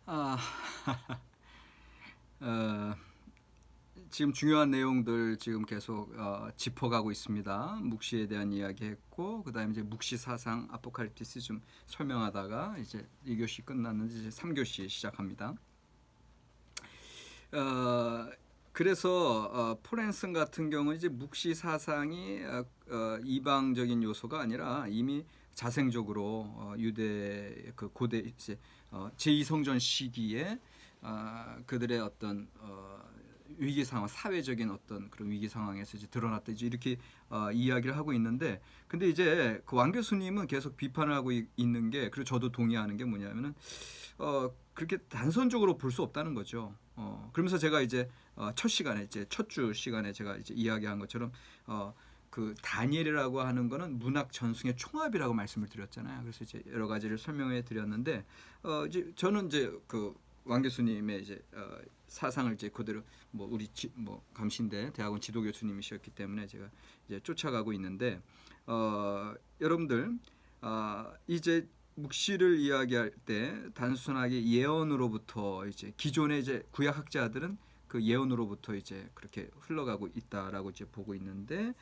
아, 어, 지금 중요한 내용들 지금 계속 짚어가고 있습니다. 묵시에 대한 이야기했고, 그다음에 이제 묵시 사상 아포칼립티스 좀 설명하다가 이제 2교시 끝났는데 이제 3교시 시작합니다. 어, 그래서 포렌슨 같은 경우는 이제 묵시 사상이 이방적인 요소가 아니라 이미 자생적으로 유대 그 고대 이제 제2성전 시기에 그들의 어떤 위기 상황, 사회적인 어떤 그런 위기 상황에서 이제 드러났다 이제 이렇게 이야기를 하고 있는데, 근데 이제 그 왕 교수님은 계속 비판을 하고 있는 게, 그리고 저도 동의하는 게 뭐냐면은 그렇게 단선적으로 볼 수 없다는 거죠. 그러면서 제가 이제 첫 시간에 이제 첫 주 시간에 제가 이제 이야기한 것처럼 그 다니엘이라고 하는 거는 문학 전승의 총합이라고 말씀을 드렸잖아요. 그래서 이제 여러 가지를 설명해 드렸는데 이제 저는 이제 그 왕 교수님의 이제 사상을 이제 그대로 뭐 우리 뭐 감신대 대학원 지도 교수님이셨기 때문에 제가 이제 쫓아가고 있는데 여러분들 이제 묵시를 이야기할 때 단순하게 예언으로부터 이제 기존의 이제 구약학자들은 그 예언으로부터 이제 그렇게 흘러가고 있다라고 이제 보고 있는데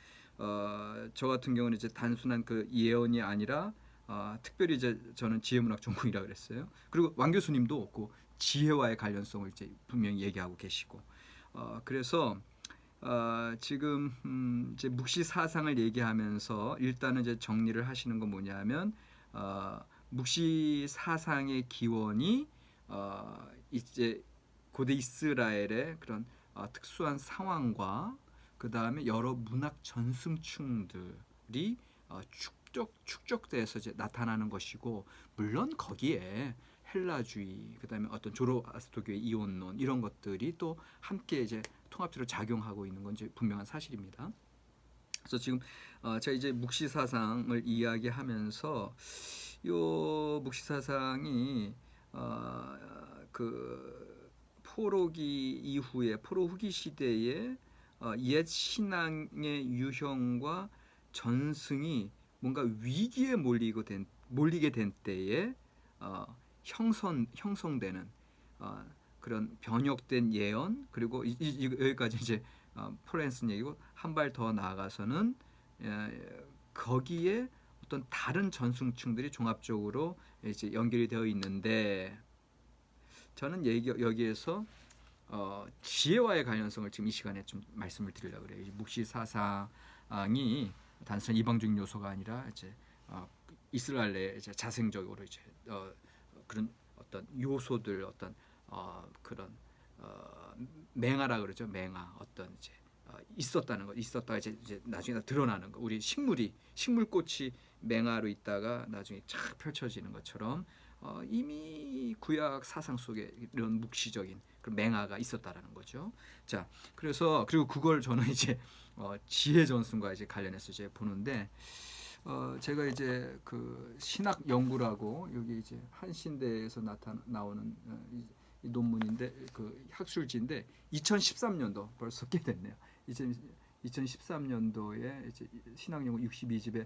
저 같은 경우는 이제 단순한 그 예언이 아니라 특별히 이제 저는 지혜문학 전공이라 그랬어요. 그리고 왕 교수님도 없고 지혜와의 관련성을 이제 분명히 얘기하고 계시고 그래서 지금 이제 묵시 사상을 얘기하면서 일단은 이제 정리를 하시는 건 뭐냐면 묵시 사상의 기원이 이제 고대 이스라엘의 그런 특수한 상황과 그 다음에 여러 문학 전승층들이 축적돼서 이제 나타나는 것이고, 물론 거기에 헬라주의, 그다음에 어떤 조로아스토교의 이원론 이런 것들이 또 함께 이제 통합적으로 작용하고 있는 건 이제 분명한 사실입니다. 그래서 지금 제가 이제 묵시 사상을 이야기하면서 요 묵시 사상이 그 포로기 이후에 포로 후기 시대에 옛 신앙의 유형과 전승이 뭔가 위기에 몰리게 된 때에 형성되는 그런 변혁된 예언, 그리고 여기까지 이제 플랜슨 얘기고, 한 발 더 나아가서는 거기에 어떤 다른 전승층들이 종합적으로 이제 연결이 되어 있는데, 저는 여기에서 지혜와의 관련성을 지금 이 시간에 좀 말씀을 드리려고 그래요. 묵시 사상이 단순한 이방적인 요소가 아니라 이제 이스라엘 내 이제 자생적으로 이제 그런 어떤 요소들, 어떤 그런 맹아라 그러죠. 맹아, 어떤 이제 있었다는 거, 있었다가 이제 나중에 드러나는 거. 우리 식물꽃이 맹아로 있다가 나중에 쫙 펼쳐지는 것처럼 이미 구약 사상 속에 이런 묵시적인 그런 맹아가 있었다라는 거죠. 자, 그래서 그리고 그걸 저는 이제 지혜 전승과 이제 관련해서 이제 보는데, 제가 이제 그 신학 연구라고 여기 이제 한신대에서 나오는 이 논문인데, 그 학술지인데 2013년도, 벌써 꽤 됐네요. 2013년도에 이제 신학 연구 62집에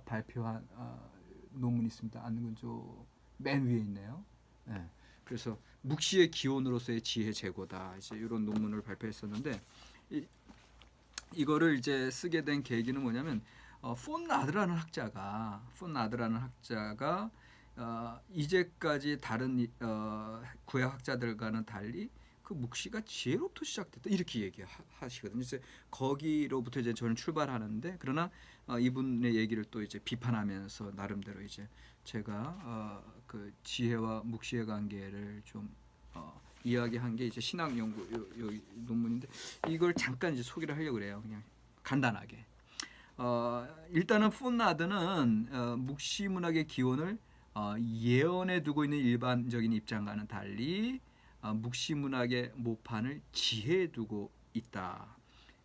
발표한 논문이 있습니다. 안근조 맨 위에 있네요. 네. 그래서 묵시의 기원으로서의 지혜 제고다, 이제 이런 논문을 발표했었는데, 이거를 이제 쓰게 된 계기는 뭐냐면 폰 나드라는 학자가 이제까지 다른 구약 학자들과는 달리 그 묵시가 지혜로부터 시작됐다 이렇게 얘기하시거든요. 그래서 거기로부터 이제 저는 출발하는데, 그러나 이분의 얘기를 또 이제 비판하면서 나름대로 이제 제가 그 지혜와 묵시의 관계를 좀 이야기한 게 이제 신학 연구 요 논문인데, 이걸 잠깐 이제 소개를 하려고 그래요. 그냥 간단하게. 일단은 폰나드는 묵시 문학의 기원을 예언에 두고 있는 일반적인 입장과는 달리 묵시 문학의 모판을 지혜에 두고 있다.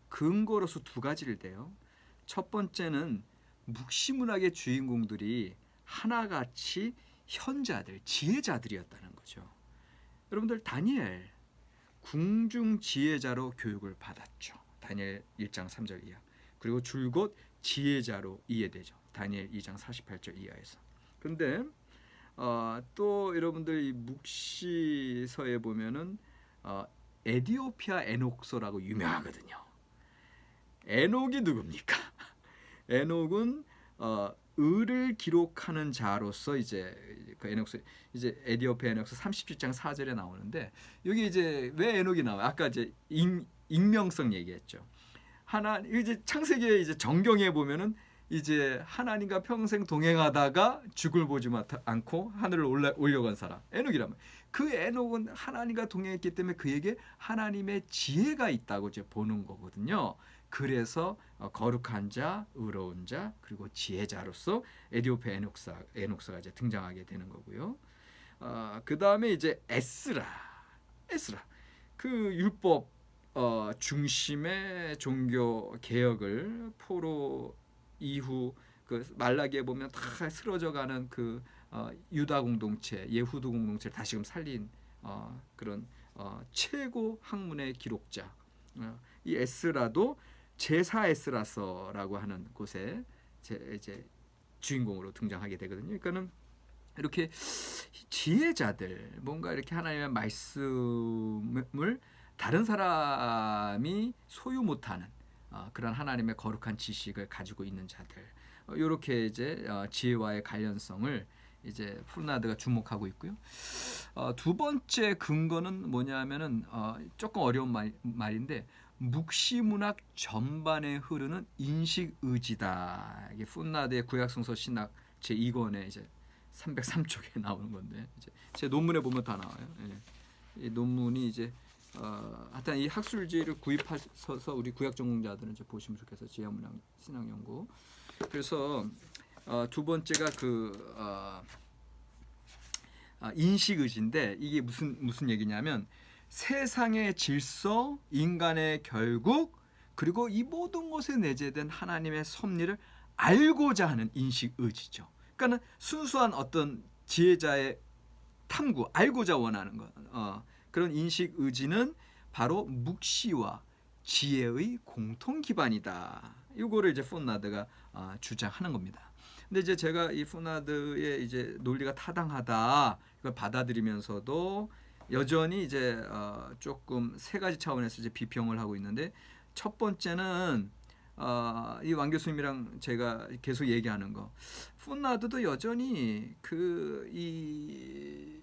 근거로서 두 가지를 대요. 첫 번째는 묵시 문학의 주인공들이 하나같이 현자들, 지혜자들이었다는 거죠. 여러분들, 다니엘 궁중 지혜자로 교육을 받았죠. 다니엘 1장 3절 이하. 그리고 줄곧 지혜자로 이해되죠. 다니엘 2장 48절 이하에서. 그런데 또 여러분들 이 묵시서에 보면은 에디오피아 에녹서라고 유명하거든요. 에녹이 누굽니까? 에녹은 을을 기록하는 자로서 이제 그 에녹서 이제 에디오피아 에녹서 37장 4절에 나오는데 여기 이제 왜 에녹이 나와요? 아까 이제 익명성 얘기했죠. 이제 창세기에 이제 정경에 보면은 이제 하나님과 평생 동행하다가 죽을 보지 않고 하늘을 올려간 사람 에녹이라면 그 에녹은 하나님과 동행했기 때문에 그에게 하나님의 지혜가 있다고 이제 보는 거거든요. 그래서 거룩한 자, 의로운 자, 그리고 지혜자로서 에디오피아 에녹사가 이제 등장하게 되는 거고요. 그 다음에 이제 에스라 그 율법 중심의 종교 개혁을 포로 이후 그 말라기에 보면 다 쓰러져가는 그 유다 공동체, 예후드 공동체를 다시금 살린 그런 최고 학문의 기록자. 이 에스라도 제사 에스라서라고 하는 곳에 이제 주인공으로 등장하게 되거든요. 그러니까는 이렇게 지혜자들, 뭔가 이렇게 하나님의 말씀을 다른 사람이 소유 못하는 그런 하나님의 거룩한 지식을 가지고 있는 자들, 이렇게 이제 지혜와의 관련성을 이제 푸르나드가 주목하고 있고요. 두 번째 근거는 뭐냐면은 조금 어려운 말인데 묵시문학 전반에 흐르는 인식 의지다. 이게 푸르나드의 구약성서 신학 제 2권에 이제 303쪽에 나오는 건데 이제 제 논문에 보면 다 나와요. 이 논문이 이제 하여튼 이 학술지를 구입하셔서 우리 구약 전공자들은 이제 보시면 좋겠어요. 지하문학 신학연구. 그래서 두 번째가 그 인식의지인데 이게 무슨 얘기냐면 세상의 질서, 인간의 결국, 그리고 이 모든 것에 내재된 하나님의 섭리를 알고자 하는 인식의지죠. 그러니까 순수한 어떤 지혜자의 탐구, 알고자 원하는 것. 그런 인식의지는 바로 묵시와 지혜의 공통 기반이다. 이거를 이제 푸르나드가 주장하는 겁니다. 근데 이제 제가 이 푸르나드의 이제 논리가 타당하다 이걸 받아들이면서도 여전히 이제 조금 세 가지 차원에서 이제 비평을 하고 있는데 첫 번째는 이 왕 교수님이랑 제가 계속 얘기하는 거, 푸르나드도 여전히 이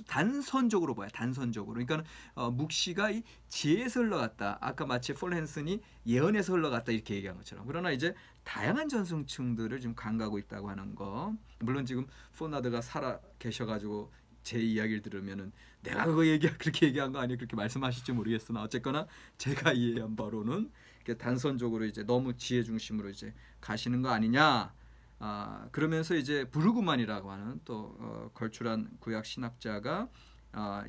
단선적으로 봐요. 단선적으로. 그러니까 묵시가 이 지혜에서 흘러갔다. 아까 마치 폴헨슨이 예언에서 흘러갔다 이렇게 얘기한 것처럼. 그러나 이제 다양한 전승층들을 지금 간과하고 있다고 하는 거. 물론 지금 푸르나드가 살아 계셔가지고 제 이야기를 들으면은 내가 그렇게 얘기한 거 아니에요? 그렇게 말씀하실지 모르겠으나 어쨌거나 제가 이해한 바로는 단선적으로 이제 너무 지혜 중심으로 이제 가시는 거 아니냐. 그러면서 이제 브루그만이라고 하는 또 걸출한 구약 신학자가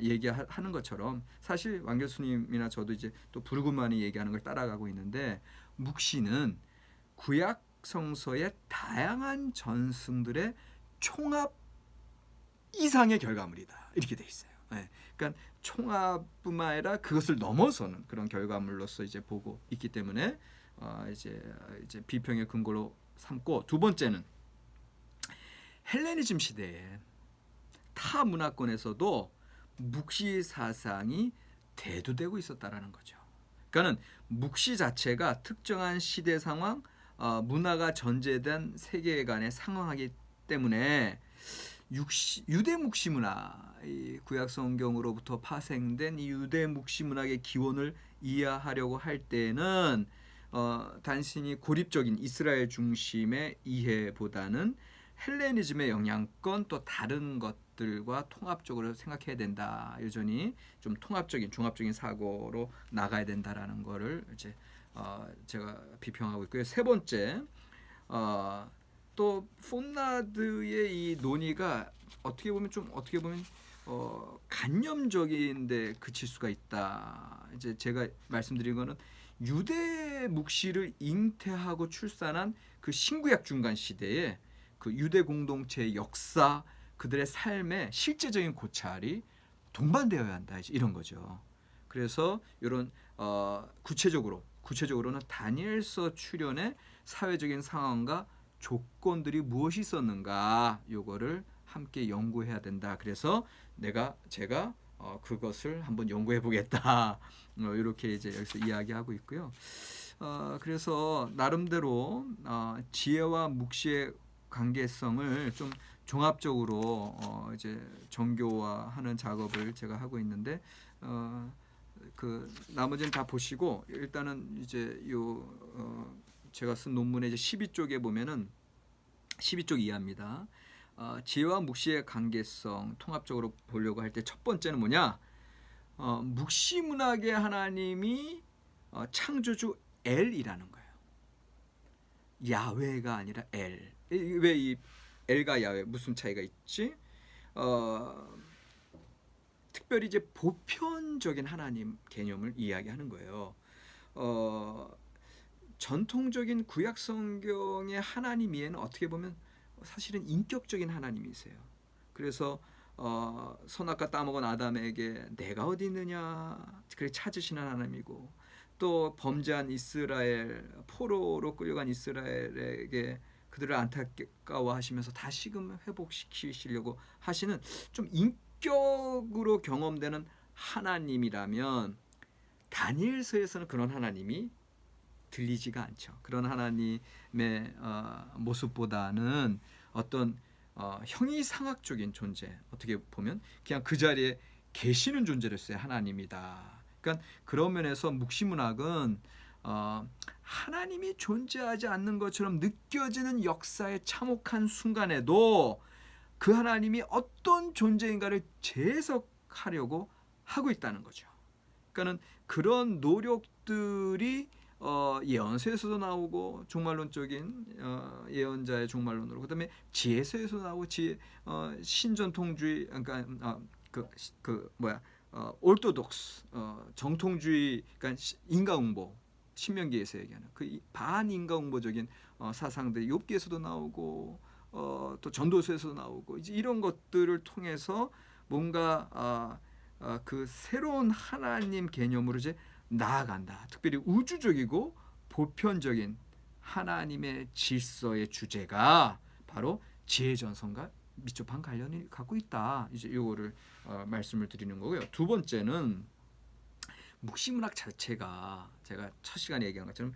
얘기하는 것처럼 사실 왕 교수님이나 저도 이제 또 브루그만이 얘기하는 걸 따라가고 있는데 묵시는 구약 성서의 다양한 전승들의 총합 이상의 결과물이다 이렇게 돼 있어요. 네. 그러니까 총합뿐만 아니라 그것을 넘어서는 그런 결과물로서 이제 보고 있기 때문에 이제 비평의 근거로 삼고, 두 번째는 헬레니즘 시대에 타 문화권에서도 묵시 사상이 대두되고 있었다라는 거죠. 그러니까는 묵시 자체가 특정한 시대 상황, 문화가 전제된 세계관에 상응하기 때문에 유대 묵시 문화, 이 구약 성경으로부터 파생된 이 유대 묵시 문학의 기원을 이해하려고 할 때는 단순히 고립적인 이스라엘 중심의 이해보다는 헬레니즘의 영향권 또 다른 것들과 통합적으로 생각해야 된다. 여전히 좀 통합적인 종합적인 사고로 나가야 된다라는 거를 이제 제가 비평하고 있고요. 세 번째, 또 푸르나드의 이 논의가 어떻게 보면 간념적인데 그칠 수가 있다. 이제 제가 말씀드린 거는 유대 묵시를 잉태하고 출산한 그 신구약 중간 시대에 그 유대 공동체의 역사, 그들의 삶의 실제적인 고찰이 동반되어야 한다. 이런 거죠. 그래서 이런 구체적으로는 다니엘서 출현의 사회적인 상황과 조건들이 무엇이 있었는가 요거를 함께 연구해야 된다. 그래서 제가 그것을 한번 연구해 보겠다. 이렇게 이제 여기서 이야기하고 있고요. 그래서 나름대로 지혜와 묵시의 관계성을 좀 종합적으로 이제 정교화하는 작업을 제가 하고 있는데 그 나머지는 다 보시고 일단은 이제 제가 쓴 논문의 이제 12쪽에 보면은 12쪽 이하입니다. 지혜와 묵시의 관계성 통합적으로 보려고 할 때 첫 번째는 뭐냐? 묵시 문학의 하나님이 창조주 엘이라는 거예요. 야훼가 아니라 엘. 왜 이 엘과 야훼 무슨 차이가 있지? 특별히 이제 보편적인 하나님 개념을 이야기하는 거예요. 전통적인 구약 성경의 하나님 이해는 어떻게 보면 사실은 인격적인 하나님이세요. 그래서 선악과 따먹은 아담에게 내가 어디 있느냐 그래 찾으시는 하나님이고 또 범죄한 이스라엘 포로로 끌려간 이스라엘에게 그들을 안타까워하시면서 다시금 회복시키시려고 하시는 좀 인격으로 경험되는 하나님이라면 다니엘서에서는 그런 하나님이 들리지가 않죠. 그런 하나님의 모습보다는 어떤 형이상학적인 존재, 어떻게 보면 그냥 그 자리에 계시는 존재로서의 하나님이다. 그러니까 그런 면에서 묵시문학은 하나님이 존재하지 않는 것처럼 느껴지는 역사의 참혹한 순간에도 그 하나님이 어떤 존재인가를 재해석하려고 하고 있다는 거죠. 그러니까는 그런 노력들이 예언서에서도 나오고 종말론적인 예언자의 종말론으로 그다음에 지혜서에서 나오고 신전통주의 그러니까 올토독스 정통주의 그러니까 인과응보 신명기에서 얘기하는 그 반인과응보적인 사상들이 욥기에서도 나오고 또 전도서에서도 나오고 이제 이런 것들을 통해서 뭔가 그 새로운 하나님 개념으로 이제 나아간다. 특별히 우주적이고 보편적인 하나님의 질서의 주제가 바로 지혜전선과 밀접한 관련이 갖고 있다. 이제 이거를 말씀을 드리는 거고요. 두 번째는 묵시문학 자체가 제가 첫 시간에 얘기한 것처럼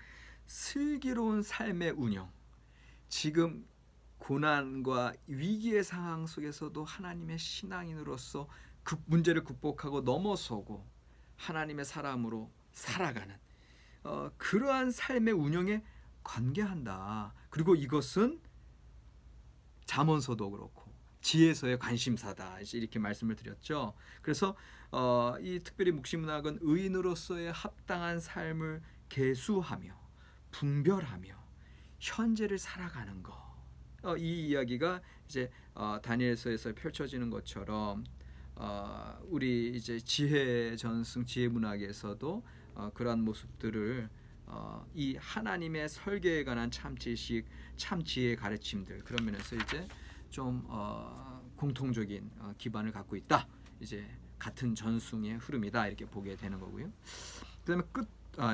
슬기로운 삶의 운영, 지금 고난과 위기의 상황 속에서도 하나님의 신앙인으로서 그 문제를 극복하고 넘어서고 하나님의 사람으로 살아가는 그러한 삶의 운영에 관계한다. 그리고 이것은 잠언서도 그렇고 지혜서의 관심사다. 이렇게 말씀을 드렸죠. 그래서 이 특별히 묵시문학은 의인으로서의 합당한 삶을 계수하며 분별하며 현재를 살아가는 것. 이 이야기가 이제 다니엘서에서 펼쳐지는 것처럼 우리 이제 지혜 전승 지혜 문학에서도 그러한 모습들을 이 하나님의 설계에 관한 참 지식, 참 지혜의 가르침들 그런 면에서 이제 좀 공통적인 기반을 갖고 있다. 이제 같은 전승의 흐름이다 이렇게 보게 되는 거고요. 그다음에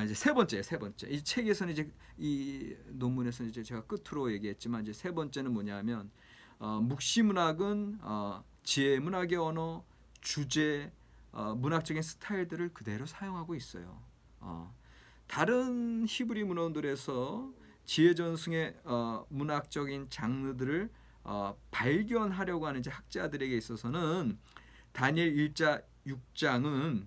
이제 세 번째 이 책에서는 이제 이 논문에서는 이제 제가 끝으로 얘기했지만 이제 세 번째는 뭐냐면 묵시문학은 지혜 문학의 언어, 주제, 문학적인 스타일들을 그대로 사용하고 있어요. 다른 히브리 문헌들에서 지혜 전승의 문학적인 장르들을 발견하려고 하는 이제 학자들에게 있어서는 다니엘 1장 6장은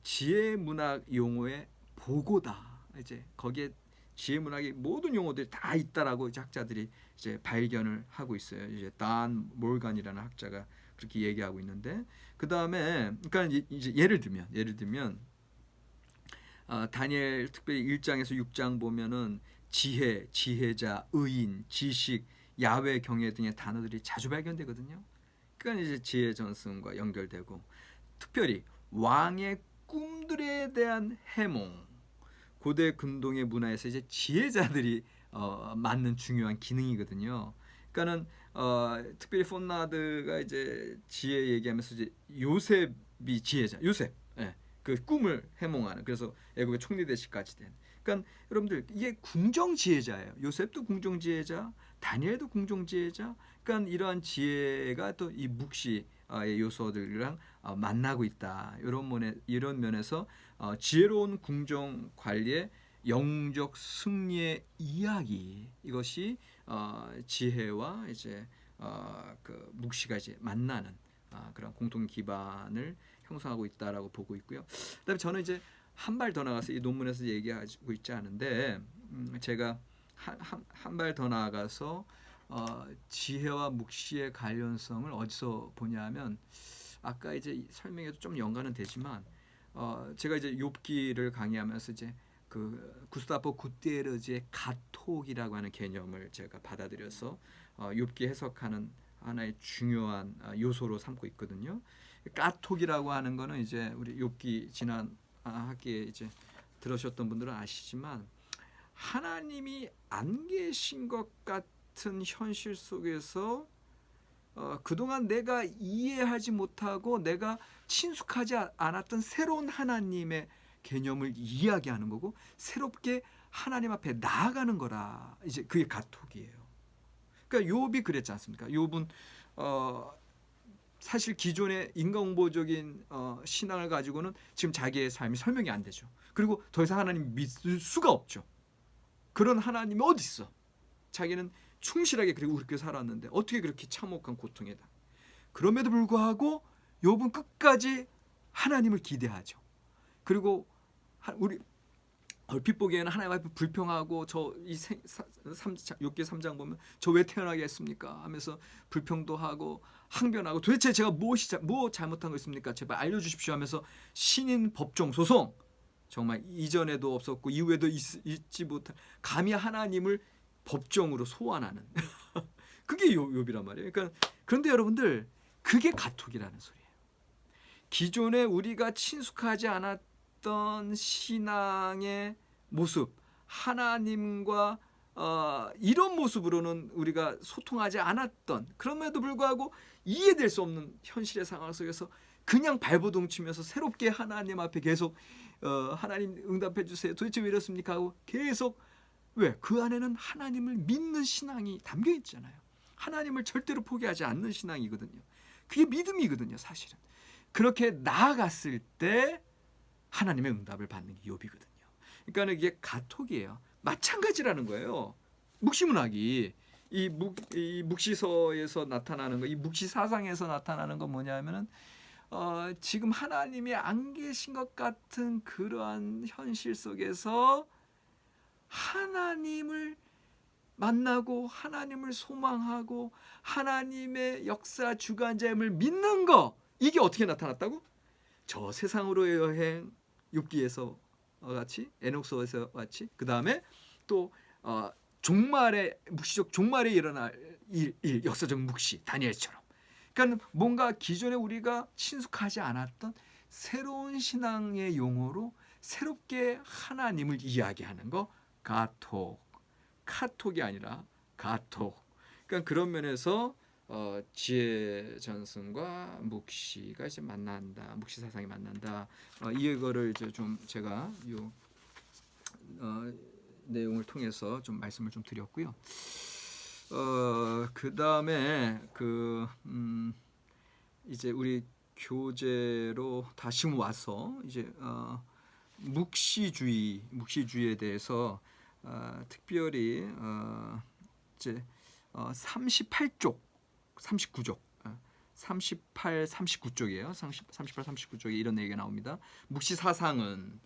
지혜 문학 용어의 보고다. 이제 거기에 지혜 문학의 모든 용어들이 다 있다라고 이제 학자들이 이제 발견을 하고 있어요. 이제 단 몰간이라는 학자가 그렇게 얘기하고 있는데 그 다음에 그러니까 이제 예를 들면 다니엘 특별히 1장에서 6장 보면은 지혜, 지혜자, 의인, 지식, 야훼 경외 등의 단어들이 자주 발견되거든요. 그러니까 이제 지혜 전승과 연결되고 특별히 왕의 꿈들에 대한 해몽, 고대 근동의 문화에서 이제 지혜자들이 맡는 중요한 기능이거든요. 그러니까는 특별히 폰나드가 이제 지혜 얘기하면서 이제 요셉이 지혜자, 요셉, 그 꿈을 해몽하는 그래서 애국의 총리 대시까지 된 그러니까 여러분들 이게 궁정지혜자예요. 요셉도 궁정지혜자, 다니엘도 궁정지혜자. 그러니까 이러한 지혜가 또 이 묵시의 요소들이랑 만나고 있다. 이런 면에서 지혜로운 궁정 관리의 영적 승리의 이야기, 이것이 지혜와 이제 그 묵시가 이제 만나는 그런 공통 기반을 형성하고 있다라고 보고 있고요. 그다음에 저는 이제 한 발 더 나가서 이 논문에서 얘기하고 있지 않은데, 제가 한 발 더 나아가서 지혜와 묵시의 관련성을 어디서 보냐면, 아까 이제 설명에도 좀 연관은 되지만, 제가 이제 욥기를 강의하면서 이제 그 구스타프 구테르지의 가톡이라고 하는 개념을 제가 받아들여서 욥기 해석하는 하나의 중요한 요소로 삼고 있거든요. 까톡이라고 하는 거는 이제 우리 욥기 지난 학기에 이제 들으셨던 분들은 아시지만, 하나님이 안 계신 것 같은 현실 속에서 그동안 내가 이해하지 못하고 내가 친숙하지 않았던 새로운 하나님의 개념을 이야기하는 거고, 새롭게 하나님 앞에 나아가는 거라. 이제 그게 가톡이에요. 그러니까 욥이 그랬지 않습니까? 욥은 사실 기존의 인간공보적인 신앙을 가지고는 지금 자기의 삶이 설명이 안 되죠. 그리고 더 이상 하나님 믿을 수가 없죠. 그런 하나님이 어디 있어? 자기는 충실하게 그리고 그렇게 살았는데 어떻게 그렇게 참혹한 고통에다. 그럼에도 불구하고 욥은 끝까지 하나님을 기대하죠. 그리고 우리 얼핏 보기에는 하나님 앞에 불평하고, 욥기 3장 보면 저 왜 태어나게 했습니까 하면서 불평도 하고 항변하고, 도대체 제가 뭐 잘못한 거 있습니까? 제발 알려주십시오 하면서 신인 법정 소송, 정말 이전에도 없었고 이후에도 있지 못한, 감히 하나님을 법정으로 소환하는 그게 욥이란 말이에요. 그러니까 그런데 여러분들, 그게 가톡이라는 소리예요. 기존에 우리가 친숙하지 않았던 신앙의 모습, 하나님과 이런 모습으로는 우리가 소통하지 않았던, 그럼에도 불구하고 이해될 수 없는 현실의 상황 속에서 그냥 발버둥 치면서 새롭게 하나님 앞에 계속 하나님 응답해 주세요, 도대체 왜 이렇습니까 하고 계속, 왜? 그 안에는 하나님을 믿는 신앙이 담겨 있잖아요. 하나님을 절대로 포기하지 않는 신앙이거든요. 그게 믿음이거든요, 사실은. 그렇게 나아갔을 때 하나님의 응답을 받는 게 욥이거든요. 그러니까 이게 가톡이에요. 마찬가지라는 거예요. 묵시문학이 이 묵시서에서 나타나는 거, 이 묵시사상에서 나타나는 건 뭐냐면은 지금 하나님이 안 계신 것 같은 그러한 현실 속에서 하나님을 만나고 하나님을 소망하고 하나님의 역사 주관자임을 믿는 거, 이게 어떻게 나타났다고? 저 세상으로의 여행, 욥기에서 같이, 에녹서에서 같이, 그 다음에 또 종말의 묵시적 종말에 일어날 일, 역사적 묵시, 다니엘처럼. 그러니까 뭔가 기존에 우리가 친숙하지 않았던 새로운 신앙의 용어로 새롭게 하나님을 이야기하는 거, 가톡. 카톡이 아니라 가톡. 그러니까 그런 면에서 지혜 전승과 묵시가 이제 만난다, 묵시 사상이 만난다. 이거를 이제 좀 제가 요 내용을 통해서 좀 말씀을 좀 드렸고요. 그 다음에 이제 우리 교재로 다시 와서 이제 묵시주의에 대해서 특별히 이제 38쪽, 39쪽, 38, 39쪽이에요. 38, 39쪽에 이런 얘기가 나옵니다. 묵시 사상은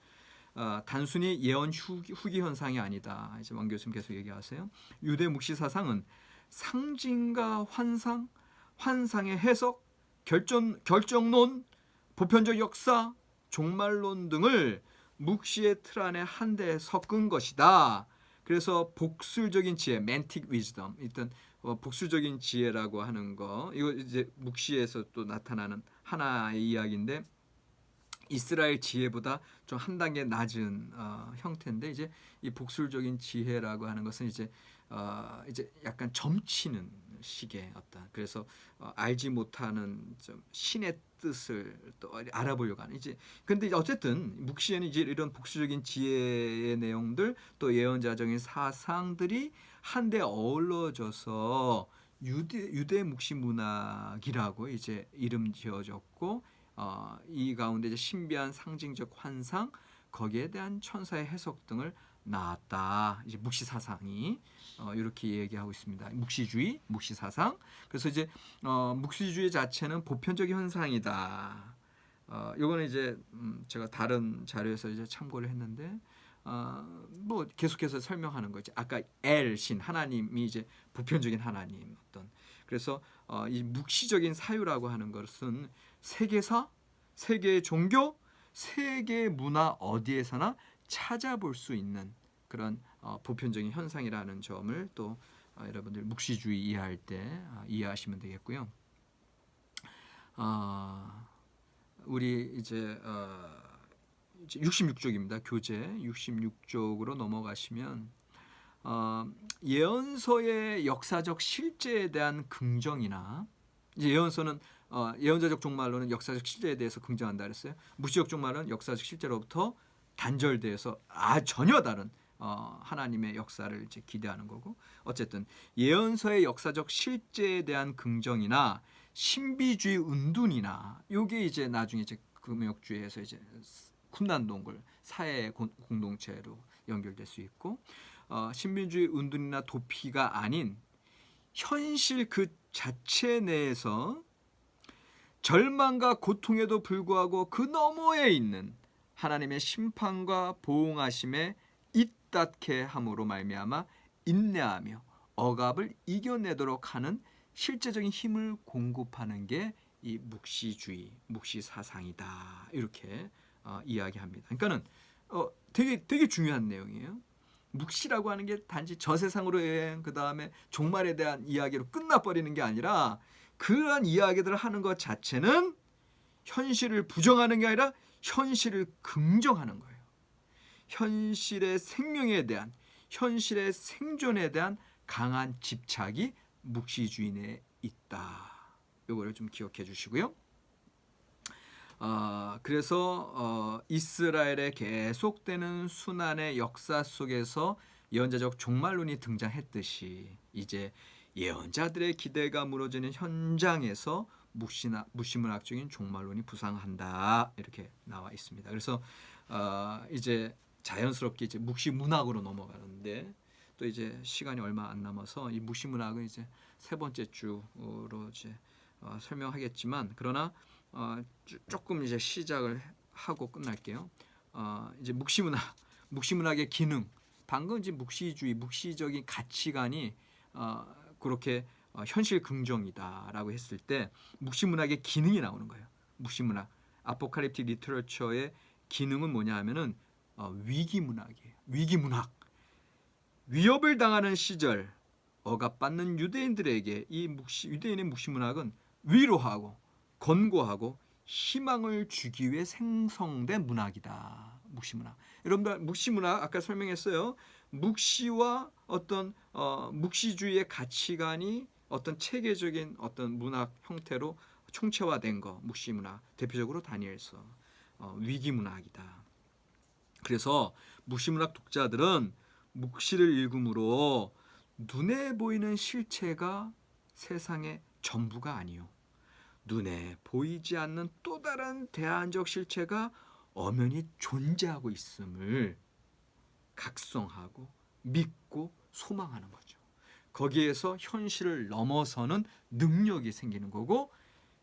단순히 예언 후기 현상이 아니다. 이제 왕 교수님 계속 얘기하세요. 유대 묵시 사상은 상징과 환상, 환상의 해석, 결정론, 보편적 역사, 종말론 등을 묵시의 틀 안에 한데 섞은 것이다. 그래서 복술적인 지혜, mantic wisdom, 일단 복술적인 지혜라고 하는 거, 이거 이제 묵시에서 또 나타나는 하나의 이야기인데, 이스라엘 지혜보다 좀 한 단계 낮은 형태인데, 이제 이 복술적인 지혜라고 하는 것은 이제 약간 점치는 식의 어떤 그래서 알지 못하는 좀 신의 뜻을 또 알아보려고 하는 이제 근데 이제 어쨌든 묵시에는 이제 이런 복수적인 지혜의 내용들 또 예언자적인 사상들이 한데 어우러져서 유대 묵시 문학이라고 이제 이름 지어졌고 이 가운데 이제 신비한 상징적 환상 거기에 대한 천사의 해석 등을 나왔다. 이제 묵시 사상이 이렇게 얘기하고 있습니다. 묵시주의, 묵시 사상. 그래서 이제 묵시주의 자체는 보편적인 현상이다. 요거는 이제 제가 다른 자료에서 이제 참고를 했는데 뭐 계속해서 설명하는 거지. 아까 엘 신 하나님이 이제 보편적인 하나님 어떤 그래서 이 묵시적인 사유라고 하는 것은 세계사, 세계 종교, 세계 문화 어디에서나 찾아볼 수 있는 그런 보편적인 현상이라는 점을 또 여러분들 묵시주의 이해할 때 이해하시면 되겠고요. 우리 이제 66쪽입니다. 교재 66쪽으로 넘어가시면 예언서의 역사적 실제에 대한 긍정이나 이제 예언서는 예언자적 종말론은 역사적 실제에 대해서 긍정한다 그랬어요. 묵시적 종말은 역사적 실제로부터 단절돼서 전혀 다른 하나님의 역사를 이제 기대하는 거고 어쨌든 예언서의 역사적 실제에 대한 긍정이나 신비주의 은둔이나 요게 이제 나중에 이제 금욕주의에서 이제 쿰난동굴 사회 공동체로 연결될 수 있고 신비주의 은둔이나 도피가 아닌 현실 그 자체 내에서 절망과 고통에도 불구하고 그 너머에 있는 하나님의 심판과 보응하심에 잇닿게 함으로 말미암아 인내하며 억압을 이겨내도록 하는 실제적인 힘을 공급하는 게 이 묵시주의, 묵시 사상이다 이렇게 이야기합니다. 그러니까는 되게 중요한 내용이에요. 묵시라고 하는 게 단지 저 세상으로 여행 그 다음에 종말에 대한 이야기로 끝나버리는 게 아니라 그러한 이야기들을 하는 것 자체는 현실을 부정하는 게 아니라 현실을 긍정하는 거예요. 현실의 생명에 대한 현실의 생존에 대한 강한 집착이 묵시주의 내에 있다. 이거를 좀 기억해 주시고요. 그래서 이스라엘의 계속되는 순환의 역사 속에서 예언자적 종말론이 등장했듯이 이제 예언자들의 기대가 무너지는 현장에서 묵시문학적인 종말론이 부상한다 이렇게 나와 있습니다. 그래서 이제 자연스럽게 이제 묵시문학으로 넘어가는데 또 이제 시간이 얼마 안 남아서 이 묵시문학은 이제 세 번째 주로 이제 설명하겠지만 그러나 조금 이제 시작을 하고 끝날게요. 이제 묵시문학의 기능, 방금 이제 묵시주의, 묵시적인 가치관이 그렇게 현실 긍정이다라고 했을 때 묵시문학의 기능이 나오는 거예요. 묵시문학, 아포칼립틱 리터처의 기능은 뭐냐 하면은 위기문학이에요. 위기문학, 위협을 당하는 시절 억압받는 유대인들에게 이 유대인의 묵시문학은 위로하고 권고하고 희망을 주기 위해 생성된 문학이다. 묵시문학. 여러분들 묵시문학 아까 설명했어요. 묵시와 어떤 묵시주의의 가치관이 어떤 체계적인 어떤 문학 형태로 총체화된 거 묵시문학. 대표적으로 다니엘서 위기문학이다. 그래서 묵시문학 독자들은 묵시를 읽음으로 눈에 보이는 실체가 세상의 전부가 아니요. 눈에 보이지 않는 또 다른 대안적 실체가 엄연히 존재하고 있음을 각성하고 믿고 소망하는 거죠. 거기에서 현실을 넘어서는 능력이 생기는 거고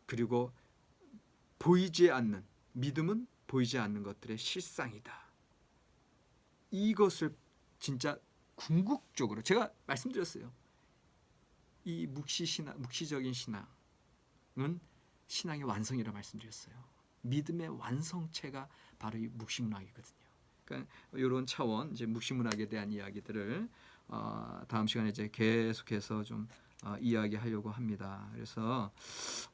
그리고 보이지 않는 믿음은 보이지 않는 것들의 실상이다. 이것을 진짜 궁극적으로 제가 말씀드렸어요. 이 묵시적인 신앙은 신앙의 완성이라고 말씀드렸어요. 믿음의 완성체가 바로 이 묵시문학이거든요. 그러니까 이런 차원 이제 묵시문학에 대한 이야기들을 다음 시간에 이제 계속해서 좀 이야기하려고 합니다. 그래서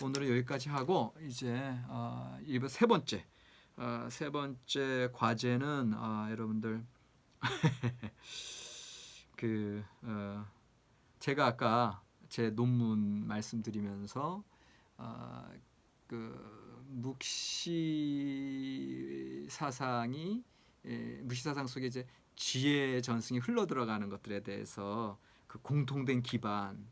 오늘은 여기까지 하고 이제 이번 세 번째 과제는 여러분들 제가 아까 제 논문 말씀드리면서 그 묵시 사상이 묵시 사상 속에 이제 지혜 전승이 흘러 들어가는 것들에 대해서 그 공통된 기반,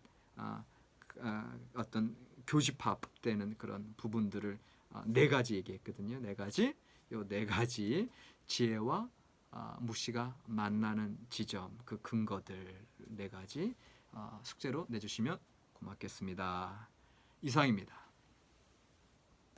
어떤 교집합되는 그런 부분들을 네 가지 얘기했거든요. 네 가지, 요 네 가지 지혜와 묵시가 만나는 지점, 그 근거들 네 가지 숙제로 내주시면 고맙겠습니다. 이상입니다.